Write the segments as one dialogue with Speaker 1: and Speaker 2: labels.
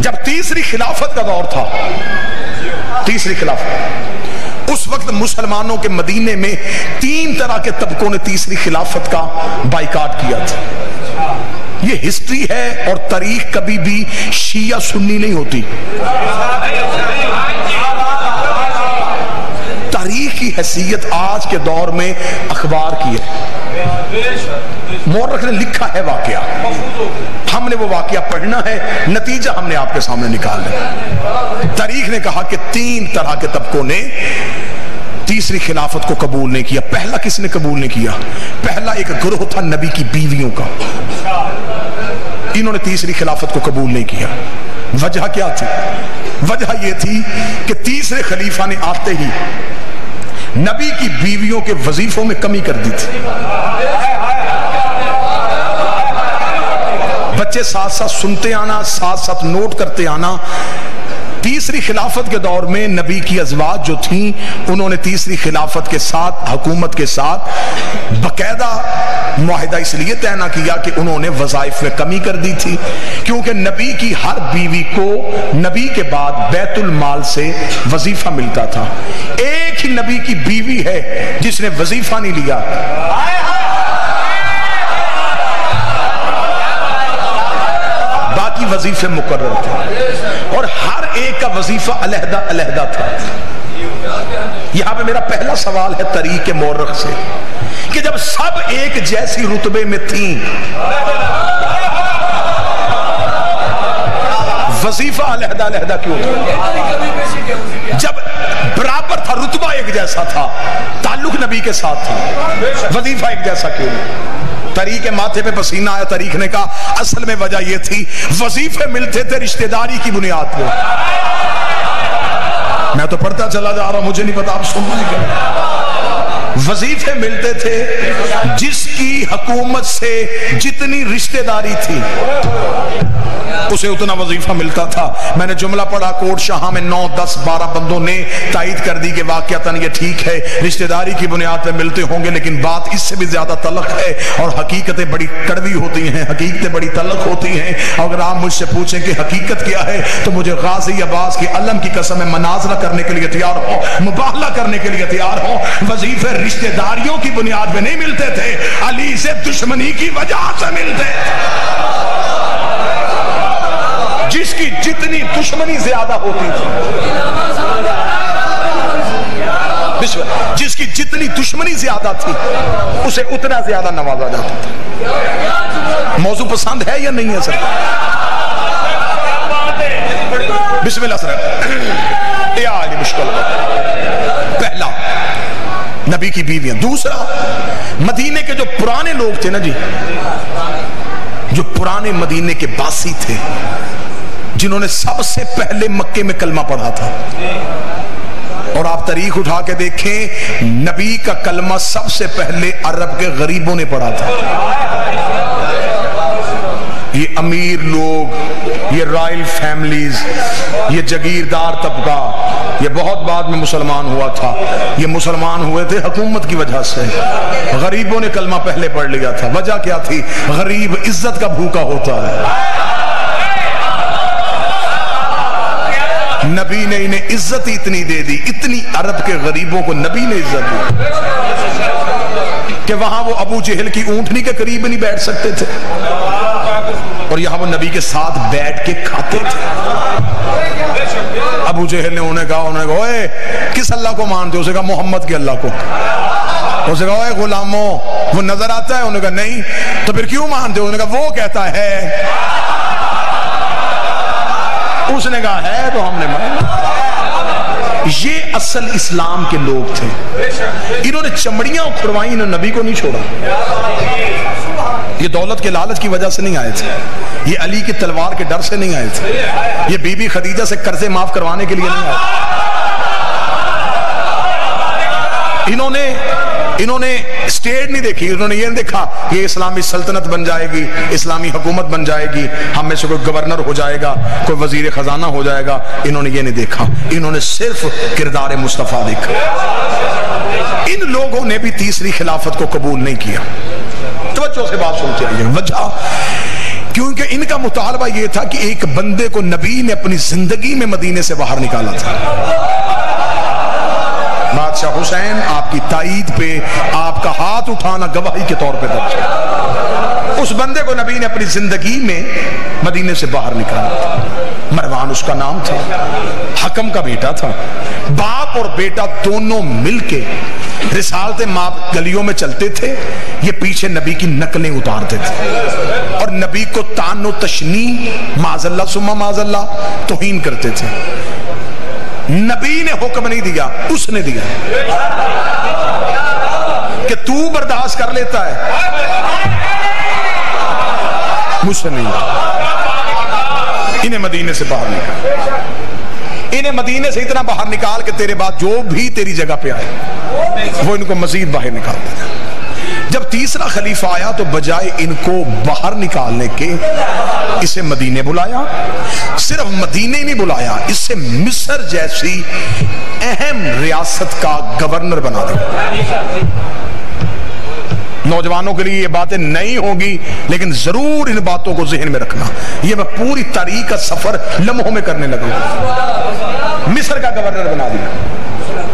Speaker 1: جب تیسری خلافت کا دور تھا، تیسری خلافت، اس وقت مسلمانوں کے مدینے میں 3 طرح کے طبقوں نے تیسری خلافت کا بائیکاٹ کیا تھا۔ یہ ہسٹری ہے اور تاریخ کبھی بھی شیعہ سنی نہیں ہوتی، تاریخ کی حیثیت آج کے دور میں اخبار کی ہے۔ مورخ نے لکھا ہے واقعہ، ہم نے وہ واقعہ پڑھنا ہے، نتیجہ ہم نے آپ کے سامنے نکالنا ہے۔ تاریخ نے کہا کہ 3 طرح کے طبقوں نے تیسری خلافت کو قبول نہیں کیا۔ پہلا کس نے قبول نہیں کیا؟ پہلا ایک گروہ تھا نبی کی بیویوں کا، انہوں نے تیسری خلافت کو قبول نہیں کیا۔ وجہ کیا تھی؟ وجہ یہ تھی کہ تیسرے خلیفہ نے آتے ہی نبی کی بیویوں کے وظیفوں میں کمی کر دی تھی۔ بچے ساتھ ساتھ سنتے آنا، ساتھ ساتھ نوٹ کرتے آنا۔ تیسری خلافت کے دور میں نبی کی ازواج جو تھیں، انہوں نے تیسری خلافت کے ساتھ، حکومت کے ساتھ باقاعدہ معاہدہ اس لیے طے نہ کیا کہ انہوں نے وظائف میں کمی کر دی تھی، کیونکہ نبی کی ہر بیوی کو نبی کے بعد بیت المال سے وظیفہ ملتا تھا۔ ایک ہی نبی کی بیوی ہے جس نے وظیفہ نہیں لیا، باقی وظیفے مقرر تھے اور ہر ایک کا وظیفہ علیحدہ علیحدہ تھا۔ یہاں پہ میرا پہلا سوال ہے تاریخ کے مورخ سے کہ جب سب ایک جیسی رتبے میں تھیں، وظیفہ علیحدہ علیحدہ کیوں تھا؟ جب برابر تھا، رتبہ ایک جیسا تھا، تعلق نبی کے ساتھ تھا، وظیفہ ایک جیسا کیوں نہیں؟ تاریخ کے ماتھے پہ پسینہ آیا۔ تاریخ نے کہا اصل میں وجہ یہ تھی وظیفے ملتے تھے رشتہ داری کی بنیاد پہ۔ میں تو پڑھتا چلا جا رہا ہوں، مجھے نہیں پتا آپ سن رہے کیا۔ وظیفے ملتے تھے جس کی حکومت سے جتنی رشتہ داری تھی اسے اتنا وظیفہ ملتا تھا۔ میں نے جملہ پڑھا کوٹ شاہ میں 9 10 12 بندوں نے تائید کر دی کہ واقعتاً یہ ٹھیک ہے، رشتہ داری کی بنیاد پہ ملتے ہوں گے، لیکن بات اس سے بھی زیادہ تلخ ہے اور حقیقتیں بڑی کڑوی ہوتی ہیں، حقیقتیں بڑی تلخ ہوتی ہیں۔ اگر آپ مجھ سے پوچھیں کہ حقیقت کیا ہے تو مجھے غازی عباس کی علم کی قسم ہے مناظرہ کرنے کے لیے تیار ہو، مباہلہ کرنے کے لیے تیار ہو۔ وظیفے رشتہ داریوں کی بنیاد پہ نہیں ملتے تھے، علی سے دشمنی کی وجہ سے ملتے تھے۔ جس کی جتنی دشمنی زیادہ ہوتی تھی، جس کی جتنی دشمنی زیادہ تھی اسے اتنا زیادہ نوازا جاتا تھا۔ موضوع پسند ہے یا نہیں ہے سر؟ بسم اللہ سر۔ یہ عالی مشکل ہے۔ پہلا نبی کی بیویاں، دوسرا مدینے کے جو پرانے لوگ تھے نا جی، جو پرانے مدینے کے باسی تھے، جنہوں نے سب سے پہلے مکے میں کلمہ پڑھا تھا۔ اور آپ تاریخ اٹھا کے دیکھیں، نبی کا کلمہ سب سے پہلے عرب کے غریبوں نے پڑھا تھا۔ یہ امیر لوگ، یہ رائل فیملیز، یہ جگیردار طبقہ، یہ بہت بعد میں مسلمان ہوا تھا۔ یہ مسلمان ہوئے تھے حکومت کی وجہ سے، غریبوں نے کلمہ پہلے پڑھ لیا تھا۔ وجہ کیا تھی؟ غریب عزت کا بھوکا ہوتا ہے، نبی نے انہیں عزت اتنی دے دی، اتنی عرب کے غریبوں کو نبی نے عزت دی کہ وہاں وہ ابو جہل کی اونٹنی کے قریب نہیں بیٹھ سکتے تھے، اور یہاں وہ نبی کے ساتھ بیٹھ کے کھاتے تھے۔ ابو جہل نے انہیں کہا اوے کس اللہ کو مانتے ہو؟ اسے کہا محمد کے اللہ کو۔ اسے کہا اوے غلاموں وہ نظر آتا ہے؟ انہوں نے کہا نہیں۔ تو پھر کیوں مانتے ہو؟ انہوں نے کہا وہ کہتا ہے۔ اس نے کہا ہے تو ہم نے مانا۔ یہ اصل اسلام کے لوگ تھے، انہوں نے چمڑیاں اکھڑوائیں، انہوں نے نبی کو نہیں چھوڑا۔ یہ دولت کے لالچ کی وجہ سے نہیں آئے تھے، یہ علی کی تلوار کے ڈر سے نہیں آئے تھے، یہ بی بی خدیجہ سے قرضے معاف کروانے کے لیے نہیں آئے تھے۔ انہوں نے اسٹیٹ نہیں دیکھی، انہوں نے یہ دیکھا یہ اسلامی سلطنت بن جائے گی، اسلامی حکومت بن جائے گی، ہم میں سے کوئی گورنر ہو جائے گا، کوئی وزیر خزانہ ہو جائے گا، انہوں نے یہ نہیں دیکھا، انہوں نے صرف کردار مصطفیٰ دیکھا۔ ان لوگوں نے بھی تیسری خلافت کو قبول نہیں کیا۔ توجہ سے بات سنتے آئیے۔ وجہ کیونکہ ان کا مطالبہ یہ تھا کہ ایک بندے کو نبی نے اپنی زندگی میں مدینے سے باہر نکالا تھا. بادشاہ حسین آپ کی تائید پہ آپ کا ہاتھ اٹھانا گواہی کے طور پہ درج ہے. اس بندے کو نبی نے اپنی زندگی میں مدینے سے باہر نکالا تھا. مروان اس کا نام تھا, حکم کا بیٹا تھا. باپ اور بیٹا دونوں مل کے رسالت ماپ گلیوں میں چلتے تھے, یہ پیچھے نبی کی نقلیں اتارتے تھے اور نبی کو تان و تشنیع معاذ اللہ ثم معاذ اللہ توہین کرتے تھے. نبی نے حکم نہیں دیا, اس نے دیا کہ تو برداشت کر لیتا ہے, مجھ سے نہیں. انہیں مدینے سے باہر نکال, انہیں مدینے سے اتنا باہر نکال کہ تیرے بعد جو بھی تیری جگہ پہ آئے وہ ان کو مزید باہر نکال دے. جب تیسرا خلیفہ آیا تو بجائے ان کو باہر نکالنے کے اسے مدینے بلایا. صرف مدینے نہیں بلایا, اس سے مصر جیسی اہم ریاست کا گورنر بنا دیا. نوجوانوں کے لیے یہ باتیں نہیں ہوں گی, لیکن ضرور ان باتوں کو ذہن میں رکھنا. یہ میں پوری تاریخ کا سفر لمحوں میں کرنے لگا. مصر کا گورنر بنا دیا.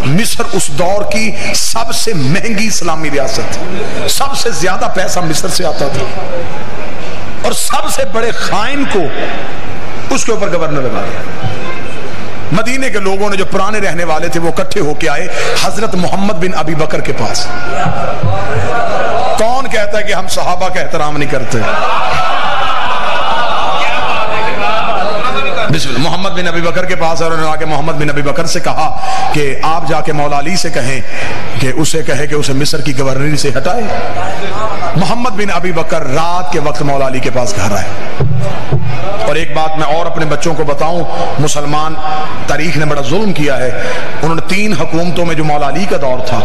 Speaker 1: مصر اس دور کی سب سے مہنگی اسلامی ریاست تھی. سب سے زیادہ پیسہ مصر سے آتا تھا اور سب سے بڑے خائن کو اس کے اوپر گورنر لگا دیا. مدینے کے لوگوں نے جو پرانے رہنے والے تھے وہ اکٹھے ہو کے آئے حضرت محمد بن ابی بکر کے پاس. کون کہتا ہے کہ ہم صحابہ کا احترام نہیں کرتے؟ بسم اللہ. محمد بن ابی بکر کے پاس اور انہوں نے آ کے محمد بن ابی بکر سے کہا کہ آپ جا کے مولا علی سے کہیں کہ اسے کہے کہ اسے مصر کی گورنری سے ہٹائے. محمد بن ابی بکر رات کے وقت مولا علی کے پاس گھر آئے. اور ایک بات میں اور اپنے بچوں کو بتاؤں, مسلمان تاریخ نے بڑا ظلم کیا ہے. انہوں نے 3 حکومتوں میں جو مولا علی کا دور تھا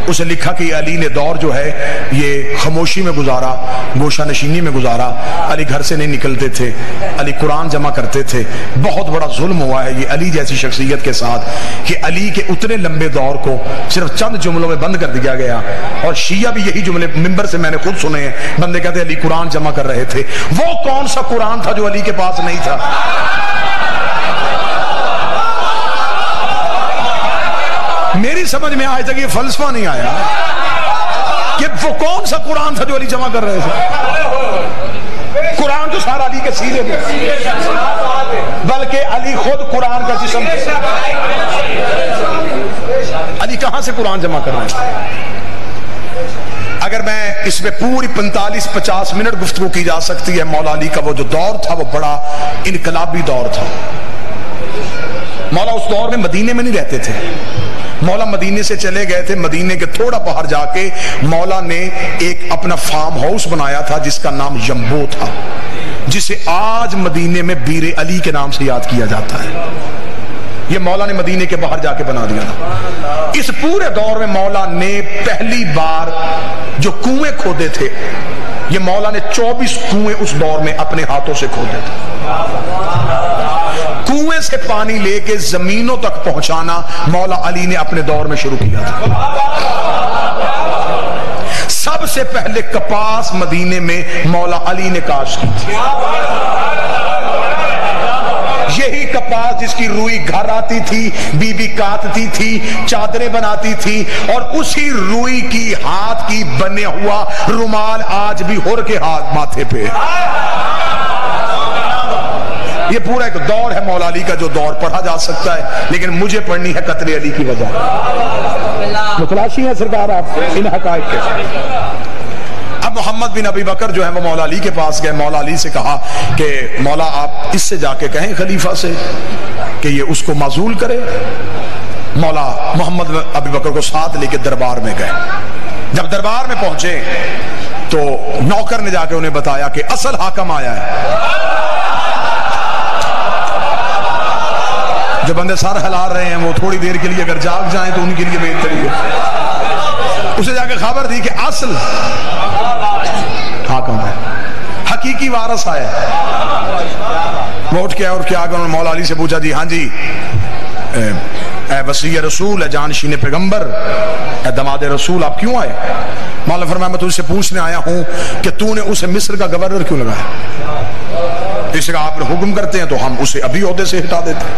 Speaker 1: اسے لکھا کہ علی نے دور جو ہے یہ خاموشی میں گزارا, گوشہ نشینی میں گزارا. علی گھر سے نہیں نکلتے تھے, علی قرآن جمع کرتے تھے. بہت بڑا ظلم ہوا ہے یہ علی جیسی شخصیت کے ساتھ کہ علی کے اتنے لمبے دور کو صرف چند جملوں میں بند کر دیا گیا. اور شیعہ بھی یہی جملے ممبر سے میں نے خود سنے ہیں, بندے کہتے علی قرآن جمع کر رہے تھے. وہ کون سا قرآن تھا جو علی کے پاس نہیں تھا؟ میری سمجھ میں آج تک یہ فلسفہ نہیں آیا کہ وہ کون سا قرآن تھا جو علی جمع کر رہے تھے. قرآن تو سارا علی کے سینے میں, بلکہ علی خود قرآن کا جسم تھا. علی کہاں سے قرآن جمع کر رہے ہیں؟ اگر میں اس میں پوری 45-50 منٹ گفتگو کی جا سکتی ہے. مولا علی کا وہ جو دور تھا وہ بڑا انقلابی دور تھا. مولا اس دور میں مدینے میں نہیں رہتے تھے, مولا مدینے سے چلے گئے تھے. مدینے کے تھوڑا باہر جا کے مولا نے ایک اپنا فارم ہاؤس بنایا تھا جس کا نام یمبو تھا, جسے آج مدینے میں بیر علی کے نام سے یاد کیا جاتا ہے. یہ مولا نے مدینے کے باہر جا کے بنا دیا تھا. اس پورے دور میں مولا نے پہلی بار جو کنویں کھودے تھے, یہ مولا نے 24 کنویں اس دور میں اپنے ہاتھوں سے کھودے تھے. کنویں سے پانی لے کے زمینوں تک پہنچانا مولا علی نے اپنے دور میں شروع کیا تھا. سب سے پہلے کپاس مدینے میں مولا علی نے کاشت کی تھی. یہی کپاس جس کی روئی گھر آتی تھی, بی بی کاٹتی تھی, چادریں بناتی تھی, اور اسی روئی کی ہاتھ کی بنے ہوا رومال آج بھی ہور کے ہاتھ ماتھے پہ. یہ پورا ایک دور ہے مولا علی کا جو دور پڑھا جا سکتا ہے, لیکن مجھے پڑھنی ہے قتل علی کی وجہ. متلاشی ہیں سرکار آپ ان حقائق کے. اب محمد بن ابی بکر جو ہے وہ مولا علی کے پاس گئے. مولا علی سے کہا کہ مولا آپ اس سے جا کے کہیں خلیفہ سے کہ یہ اس کو معزول کرے. مولا محمد ابی بکر کو ساتھ لے کے دربار میں گئے. جب دربار میں پہنچے تو نوکر نے جا کے انہیں بتایا کہ اصل حاکم آیا ہے. جو بندے سر ہلا رہے ہیں وہ تھوڑی دیر کے لیے اگر جاگ جائیں تو ان کے لیے بہتری ہے. اسے جا کے خبر دی کہ اصل حاکم ہے, حقیقی وارث آیا. وہ اٹھ کے اور کیا کہ انہوں نے مولا علی سے پوچھا, جی ہاں جی وصی رسول ہے، جانشین پیغمبر، اے دماد رسول، آپ کیوں آئے؟ مولا فرمایا میں تجھ سے پوچھنے آیا ہوں کہ تو نے اسے مصر کا گورنر کیوں لگایا؟ اس کا آپ حکم کرتے ہیں تو ہم اسے ابھی عہدے سے ہٹا دیتے ہیں،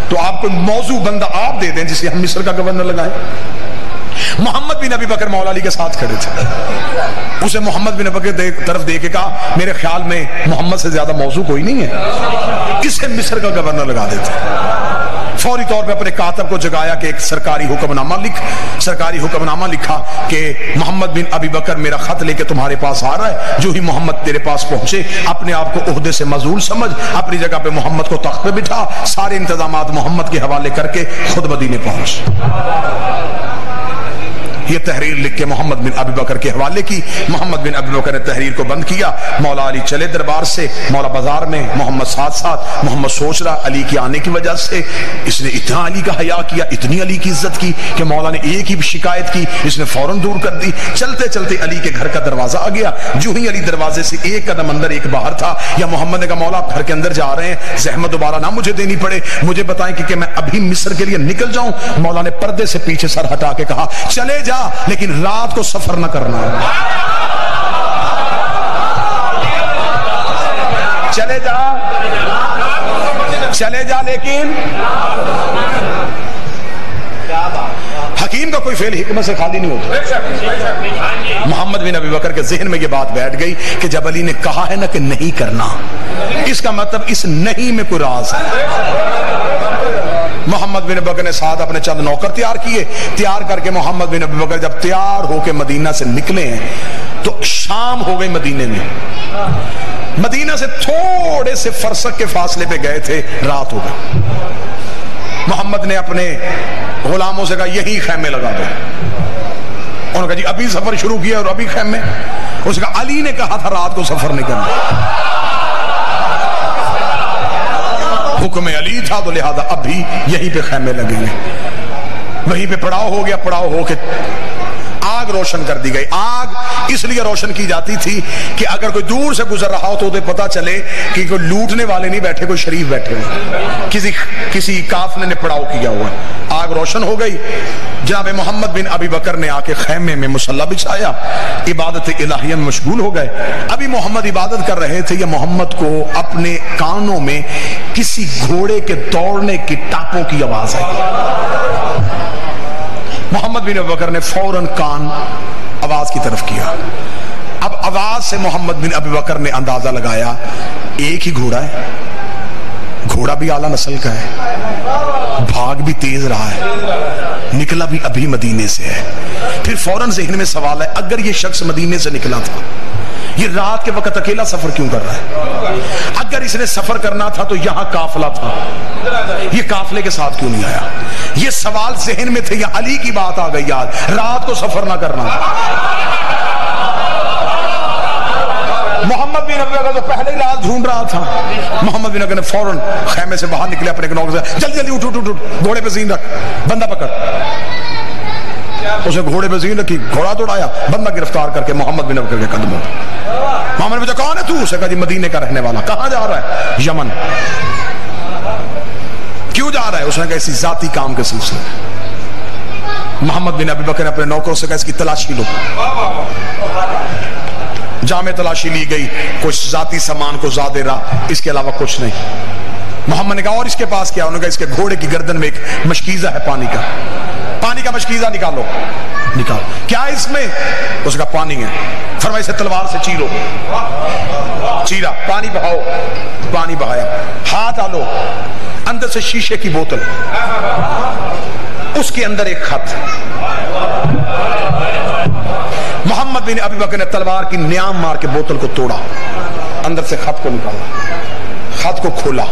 Speaker 1: تو آپ کو موضوع بندہ آپ دے دیں جسے ہم مصر کا گورنر لگائیں۔ محمد بن ابی بکر مولا علی کے ساتھ کھڑے تھے، اسے محمد بن ابی بکر طرف دیکھ کے کہا میرے خیال میں محمد سے زیادہ موضوع کوئی نہیں ہے، کسے مصر کا گورنر لگا دیتے ہیں۔ فوری طور پہ اپنے کاتب کو جگایا کہ ایک سرکاری حکم نامہ لکھا کہ محمد بن ابی بکر میرا خط لے کے تمہارے پاس آ رہا ہے، جو ہی محمد تیرے پاس پہنچے اپنے آپ کو عہدے سے معزول سمجھ، اپنی جگہ پہ محمد کو تخت پہ بٹھا، سارے انتظامات محمد کے حوالے کر کے خود مدینے پہنچ۔ یہ تحریر لکھ کے محمد بن ابی بکر کے حوالے کی، محمد بن ابی بکر نے تحریر کو بند کیا، مولا علی چلے دربار سے، مولا بازار میں، محمد ساتھ، محمد سوچ رہا علی کے آنے کی وجہ سے اس نے اتنا علی کا حیا کیا، اتنی علی کی عزت کی کہ مولا نے ایک ہی شکایت کی، اس نے فوراً دور کر دی۔ چلتے چلتے علی کے گھر کا دروازہ آ گیا، جو ہی علی دروازے سے ایک قدم اندر ایک باہر تھا، یا محمد نے کہا مولا آپ گھر کے اندر جا رہے ہیں، زحمت دوبارہ نہ مجھے دینی پڑے، مجھے بتائیں کہ میں ابھی مصر کے لیے نکل جاؤں؟ مولا نے پردے سے پیچھے سر ہٹا کے کہا چلے جا، لیکن رات کو سفر نہ کرنا، چلے جا لیکن حکیم کا کوئی فعل حکمت سے خالی نہیں ہوتا۔ محمد بن ابی بکر کے ذہن میں یہ بات بیٹھ گئی کہ جب علی نے کہا ہے نا کہ نہیں کرنا، اس کا مطلب اس نہیں میں کوئی راز ہے۔ محمد بن ابی بکر نے ساتھ اپنے چند نوکر تیار کیے، تیار کر کے محمد بن ابی بکر جب تیار ہو کے مدینہ سے نکلے ہیں تو شام ہو گئی مدینے میں، مدینہ سے تھوڑے سے فرسخ کے فاصلے پہ گئے تھے، رات ہو گئی۔ محمد نے اپنے غلاموں سے کہا یہی خیمے لگا دو، انہوں نے کہا جی ابھی سفر شروع کیا اور ابھی خیمے؟ اس نے کہا علی نے کہا تھا رات کو سفر نہیں کرنا، حکم علی تھا تو لہذا ابھی یہیں پہ خیمے لگیں گے۔ وہیں پہ پڑاؤ ہو گیا، پڑاؤ ہو کے آگ روشن کر دی گئی۔ آگ اس لیے روشن کی جاتی تھی کہ اگر کوئی دور سے گزر رہا ہو تو اسے پتا چلے کہ کوئی لوٹنے والے نہیں بیٹھے، کوئی شریف بیٹھے ہوئے، کسی قافلے نے پڑاؤ کیا ہوا۔ آگ روشن ہو گئی، جناب محمد بن ابی بکر نے آ کے خیمے میں مصلی بچھایا، عبادت الہیہ میں مشغول ہو گئے۔ ابھی محمد عبادت کر رہے تھے، یا محمد کو اپنے کانوں میں کسی گھوڑے کے دوڑنے کی ٹاپوں کی آواز آئی۔ محمد بن ابی بکر نے فوراً کان آواز کی طرف کیا۔ اب آواز سے محمد بن ابی بکر نے اندازہ لگایا ایک ہی گھوڑا ہے، گھوڑا بھی اعلیٰ نسل کا ہے، بھاگ بھی تیز رہا ہے، نکلا بھی ابھی مدینے سے ہے۔ پھر فوراً ذہن میں سوال ہے اگر یہ شخص مدینے سے نکلا تھا، یہ رات کے وقت اکیلا سفر کیوں کر رہا ہے؟ اگر اس نے سفر کرنا تھا تو یہاں قافلہ تھا، یہ قافلے کے ساتھ کیوں نہیں آیا؟ یہ سوال ذہن میں تھے، یا علی کی بات آ گئی یاد، رات کو سفر نہ کرنا۔ محمد بن ابی بکر تو پہلے ہی راز ڈھونڈ رہا تھا۔ محمد بن ابی بکر نے فوراً خیمے سے باہر نکلے، اپنے نوکر سے جلدی جلدی اٹھ اٹھ اٹھ، گھوڑے پہ زین رکھ، بندہ پکڑ۔ اسے گھوڑے پہ زین رکھی، گھوڑا دوڑایا، بندہ گرفتار کر کے محمد بن ابی بکر کے قدموں۔ محمد نے پوچھا کون ہے تو؟ اسے کہا جی مدینے کا رہنے والا۔ کہاں جا رہا ہے؟ یمن۔ کیوں جا رہا ہے؟ اس نے کہا اسی ذاتی کام کے سلسلے میں۔ محمد بن ابی بکر نے اپنے نوکروں سے کہا اس کی تلاشی لو۔ جامع تلاشی لی گئی، کچھ ذاتی سامان کو زیادہ رہا، اس کے علاوہ کچھ نہیں۔ محمد نے کہا اور اس کے پاس کیا؟ انہوں نے کہا اس کے گھوڑے کی گردن میں ایک مشکیزہ ہے پانی کا، پانی کا مشکیزہ نکالو۔ نکال، کیا اس میں؟ اس کا پانی ہے۔ فرمایا اسے تلوار سے چیرو، چیرا، پانی بہاؤ، پانی بہایا، ہاتھ ڈالو، اندر سے شیشے کی بوتل، اس کے اندر ایک خط۔ محمد بن ابی بکر نے تلوار کی نیام مار کے بوتل کو توڑا، اندر سے خط کو نکالا، خط کو کھولا۔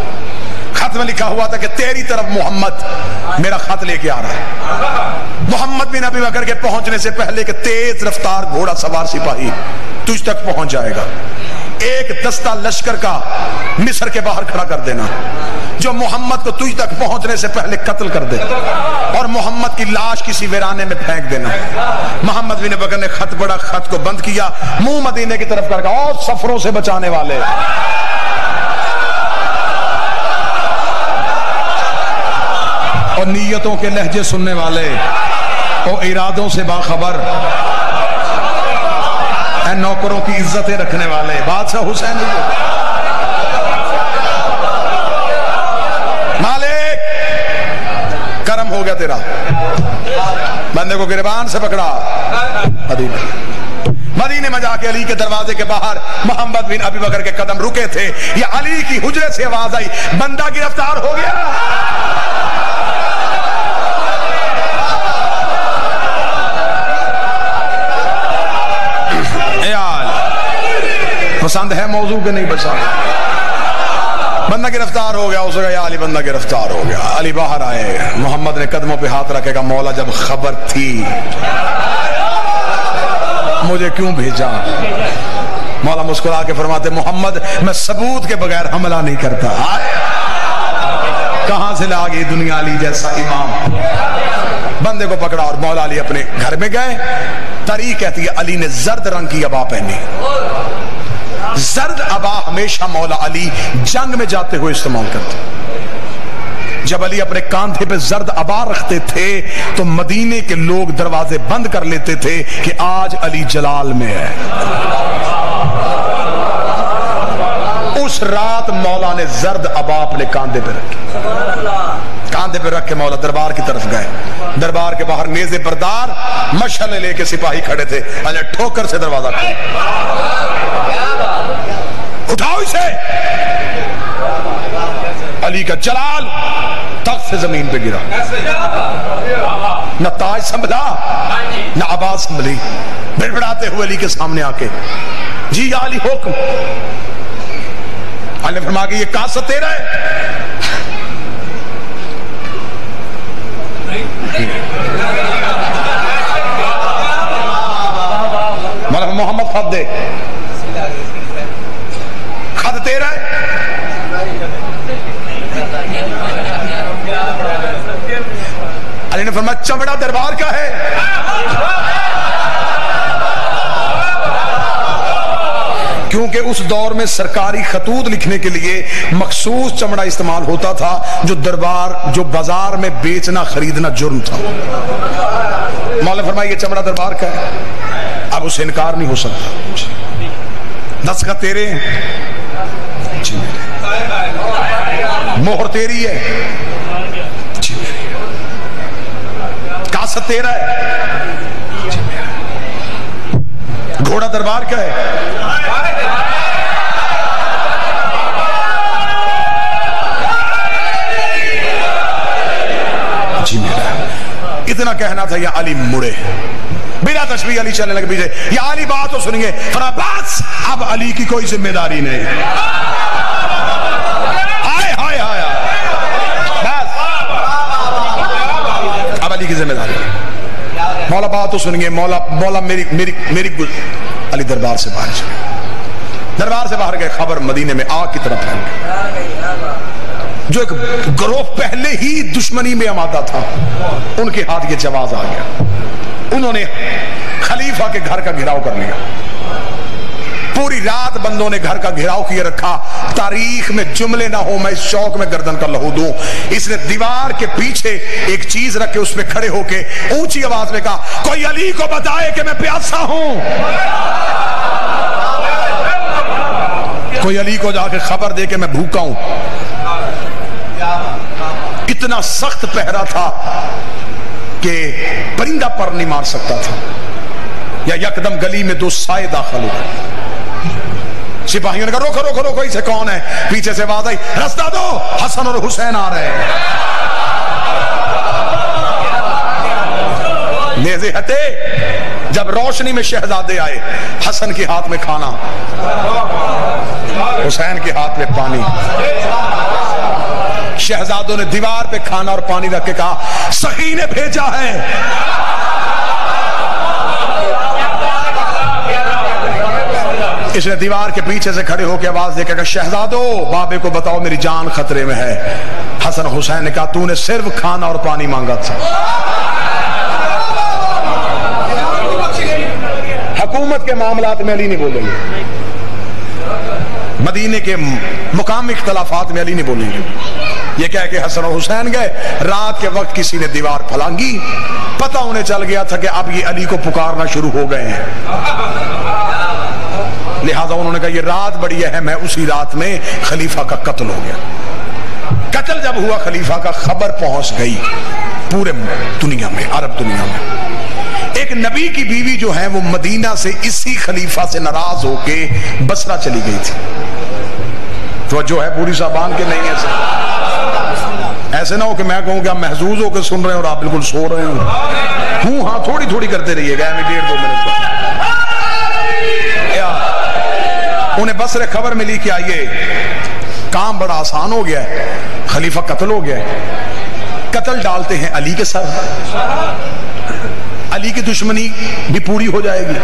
Speaker 1: خط میں لکھا ہوا تھا کہ تیری طرف محمد میرا خط لے کے آ رہا ہے۔ محمد بن ابی بکر کے پہنچنے سے پہلے کہ تیز رفتار گھوڑا سوار سپاہی تجھ تک پہنچ جائے گا، ایک دستہ لشکر کا مصر کے باہر کھڑا کر دینا جو محمد کو تجھ تک پہنچنے سے پہلے قتل کر دے، اور محمد کی لاش کسی ویرانے میں پھینک دینا۔ محمد بن ابی بکر نے خط پڑھا، خط کو بند کیا، منہ مدینے کی طرف کر کہا اور سفروں سے بچانے والے، اور نیتوں کے لہجے سننے والے اور ارادوں سے باخبر، اے نوکروں کی عزتیں رکھنے والے، بادشاہ حسین مالک کرم ہو گیا تیرا، بندے کو گریبان سے پکڑا، مدینے میں جا کے علی کے دروازے کے باہر محمد بن ابی بکر کے قدم رکے تھے، یہ علی کی حجرے سے آواز آئی، بندہ گرفتار ہو گیا۔ پسند ہے موضوع کے نہیں بچا، بندہ گرفتار ہو گیا، اس نے کہا یا علی بندہ گرفتار ہو گیا۔ علی باہر آئے، محمد نے قدموں پہ ہاتھ رکھے گا، مولا جب خبر تھی مجھے کیوں بھیجا؟ مولا مسکرا کے فرماتے محمد میں ثبوت کے بغیر حملہ نہیں کرتا۔ کہاں سے لا گئی دنیا علی جیسا امام؟ بندے کو پکڑا اور مولا علی اپنے گھر میں گئے۔ تاریخ کہتی ہے علی نے زرد رنگ کی عبا پہنی، زرد عبا ہمیشہ مولا علی جنگ میں جاتے ہوئے استعمال کرتے۔ جب علی اپنے کاندھے پہ زرد عبا رکھتے تھے تو مدینے کے لوگ دروازے بند کر لیتے تھے کہ آج علی جلال میں ہے۔ اس رات مولا نے زرد عبا اپنے کاندھے پہ رکھی، کاندھے پہ رکھ کے مولا دربار کی طرف گئے۔ دربار کے باہر نیزے بردار مشعلیں لے کے سپاہی کھڑے تھے، علی ٹھوکر سے دروازہ کھولا، اٹھاؤ اسے۔ علی کا جلال تخت سے زمین پہ گرا، نہ تاج سنبھلا نہ عباس سنبھلی، بڑبڑاتے ہوئے علی کے سامنے آ کے جی یا علی حکم۔ علی نے فرمایا کہ یہ کاسہ تیرا ہے؟ مولا محمد خط دے، خط تیرا ہے؟ علی نے فرمایا چمڑا دربار کا ہے۔ کیونکہ اس دور میں سرکاری خطوط لکھنے کے لیے مخصوص چمڑا استعمال ہوتا تھا جو بازار میں بیچنا خریدنا جرم تھا۔ مولا فرمایا یہ چمڑا دربار کا ہے، اب اسے انکار نہیں ہو سکتا۔ دستخط تیرے ہیں؟ جی مہر تیری ہے؟ جی کاسہ تیرا ہے؟ جی گھوڑا دربار کا ہے؟ جی میرا۔ اتنا کہنا تھا یا علی مڑے، بلا تشبیہ علی چلنے لگے پیچھے، یا علی بات تو سنیے، فرمایا بس اب علی کی کوئی ذمہ داری نہیں، ہائے ہائے ہائے بس اب علی کی ذمہ داری نہیں۔ مولا بات تو سنیے، مولا میری علی دربار سے باہر چلے، دربار سے باہر گئے، خبر مدینے میں آگ کی طرف پھیل گئی۔ جو ایک گروہ پہلے ہی دشمنی میں آمادہ تھا ان کے ہاتھ یہ جواز آ گیا، انہوں نے خلیفہ کے گھر کا گھراؤ کر لیا، پوری رات بندوں نے گھر کا گھراؤ کیے رکھا۔ تاریخ میں جملے نہ ہو میں اس شوق میں گردن کا لہو دوں، اس نے دیوار کے پیچھے ایک چیز رکھ کے اس پہ کھڑے ہو کے اونچی آواز میں کہا کوئی علی کو بتائے کہ میں پیاسا ہوں، کوئی علی کو جا کے خبر دے کہ میں بھوکا ہوں۔ اتنا سخت پہرا تھا کہ پرندہ پر نہیں مار سکتا تھا، یا یکدم گلی میں دو سائے داخل ہو، سپاہیوں نے کہا روکو روکو روکو اسے کون ہے؟ پیچھے سے آواز آئی رستہ دو، حسن اور حسین آ رہے ہیں۔ نیزے ہٹے، جب روشنی میں شہزادے آئے، حسن کے ہاتھ میں کھانا، حسین کے ہاتھ میں پانی۔ شہزادوں نے دیوار پہ کھانا اور پانی رکھ کے کہا سخی نے بھیجا ہے۔ اس نے دیوار کے پیچھے سے کھڑے ہو کے آواز دے کے کہا شہزادو بابے کو بتاؤ میری جان خطرے میں ہے۔ حسن حسین نے کہا تو نے صرف کھانا اور پانی مانگا تھا۔ حکومت کے معاملات میں علی نہیں بولیں گے، مدینے کے مقامی اختلافات میں علی نہیں بولیں گے، یہ کہہ کہ حسن و حسین گئے. رات کے وقت کسی نے دیوار پھلانگی, پتہ انہیں چل گیا تھا کہ اب یہ علی کو پکارنا شروع ہو گئے ہیں. لہذا انہوں نے کہا یہ رات بڑی اہم ہے. اسی رات میں خلیفہ کا قتل ہو گیا. قتل جب ہوا, خلیفہ کا خبر پہنچ گئی پورے دنیا میں, عرب دنیا میں. ایک نبی کی بیوی جو ہے وہ مدینہ سے اسی خلیفہ سے ناراض ہو کے بصرہ چلی گئی تھی. تو جو ہے پوری صاحبان کے نہیں ایسے نہ ہو کہ میں کہوں کہ آپ محظوظ ہو کے سن رہے ہیں اور آپ بالکل سو رہے ہوں. ہاں تھوڑی تھوڑی کرتے رہیے گا, 1.5-2 منٹ کا. انہیں بصرے خبر ملی کہ آئیے کام بڑا آسان ہو گیا ہے, خلیفہ قتل ہو گیا ہے. قتل ڈالتے ہیں علی کے سر, علی کی دشمنی بھی پوری ہو جائے گی.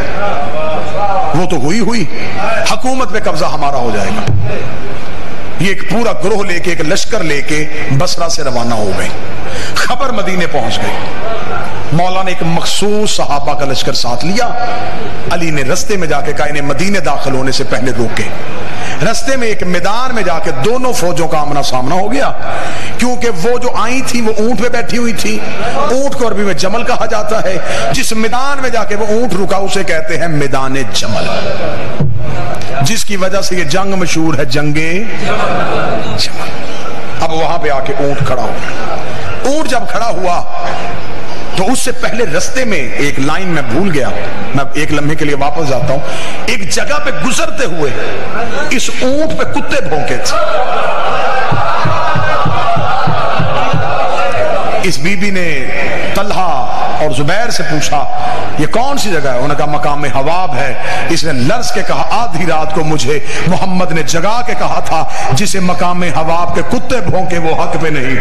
Speaker 1: وہ تو ہوئی حکومت پہ قبضہ ہمارا ہو جائے گا. یہ ایک پورا گروہ لے کے, ایک لشکر لے کے بصرہ سے روانہ ہو گئے. خبر مدینے پہنچ گئی. مولا نے ایک مخصوص صحابہ کا لشکر ساتھ لیا. علی نے رستے میں جا کے کہا انہیں مدینے داخل ہونے سے پہلے روکے. رستے میں ایک میدان میں جا کے دونوں فوجوں کا آمنا سامنا ہو گیا, کیونکہ وہ جو آئی تھی وہ اونٹ پہ بیٹھی ہوئی تھی. اونٹ کو عربی میں جمل کہا جاتا ہے. جس میدان میں جا کے وہ اونٹ رکا اسے کہتے ہیں میدان جمل, جس کی وجہ سے یہ جنگ مشہور ہے, جنگ جمل. اب وہاں پہ آ کے اونٹ کھڑا ہوا. اونٹ جب کھڑا ہوا تو اس سے پہلے رستے میں ایک لائن میں بھول گیا, میں ایک لمحے کے لیے واپس جاتا ہوں. ایک جگہ پہ گزرتے ہوئے اس اونٹ پہ کتے بھونکے تھے. اس بی بی نے طلحہ اور زبیر سے پوچھا یہ کون سی جگہ ہے؟ انہوں نے کہا مقام حواب ہے. اس نے لرز کے کہا آدھی رات کو مجھے محمد نے جگا کے کہا تھا جسے مقام حواب کے کتے بھونکے وہ حق پہ نہیں.